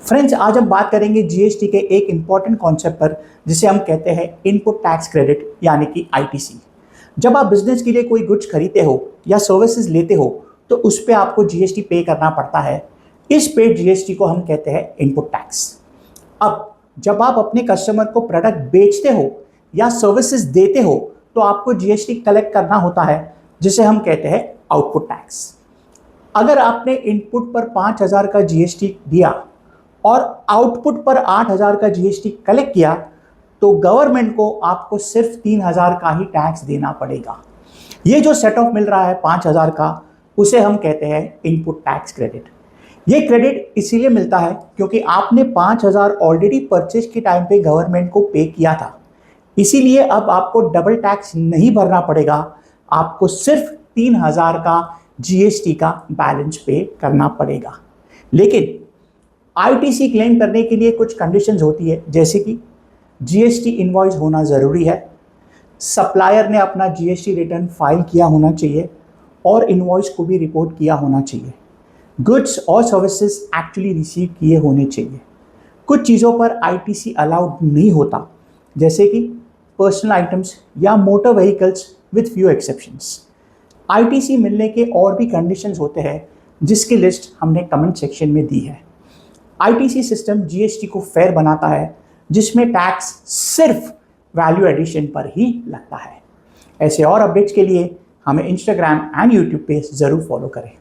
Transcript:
Friends, आज हम बात करेंगे जीएसटी के एक इंपॉर्टेंट कॉन्सेप्ट पर, जिसे हम कहते हैं इनपुट टैक्स क्रेडिट यानी कि आईटीसी। जब आप बिजनेस के लिए कोई गुड्स खरीदते हो या सर्विसेज लेते हो तो उस पर आपको जीएसटी पे करना पड़ता है। इस पेड जीएसटी को हम कहते हैं इनपुट टैक्स। अब जब आप अपने कस्टमर को प्रोडक्ट बेचते हो या सर्विसेज देते हो तो आपको जीएसटी कलेक्ट करना होता है, जिसे हम कहते हैं आउटपुट टैक्स। अगर आपने इनपुट पर 5,000 का जीएसटी दिया और आउटपुट पर 8,000 का जीएसटी कलेक्ट किया तो गवर्नमेंट को आपको सिर्फ 3,000 का ही टैक्स देना पड़ेगा। ये जो सेट ऑफ मिल रहा है 5,000 का, उसे हम कहते हैं इनपुट टैक्स क्रेडिट। ये क्रेडिट इसीलिए मिलता है क्योंकि आपने 5,000 ऑलरेडी परचेज के टाइम पे गवर्नमेंट को पे किया था। इसीलिए अब आपको डबल टैक्स नहीं भरना पड़ेगा, आपको सिर्फ 3,000 का जीएसटी का बैलेंस पे करना पड़ेगा। लेकिन आईटीसी क्लेम करने के लिए कुछ कंडीशंस होती है, जैसे कि जीएसटी इनवॉइस होना ज़रूरी है, सप्लायर ने अपना जीएसटी रिटर्न फाइल किया होना चाहिए और इनवॉइस को भी रिपोर्ट किया होना चाहिए, गुड्स और सर्विसेज एक्चुअली रिसीव किए होने चाहिए। कुछ चीज़ों पर आईटीसी अलाउड नहीं होता, जैसे कि पर्सनल आइटम्स या motor vehicles with few exceptions. ITC मिलने के और भी कंडीशंस होते हैं, जिसकी लिस्ट हमने कमेंट सेक्शन में दी है। आईटीसी सिस्टम जीएसटी को फेयर बनाता है, जिसमें टैक्स सिर्फ वैल्यू एडिशन पर ही लगता है। ऐसे और अपडेट्स के लिए हमें इंस्टाग्राम एंड यूट्यूब पे ज़रूर फॉलो करें।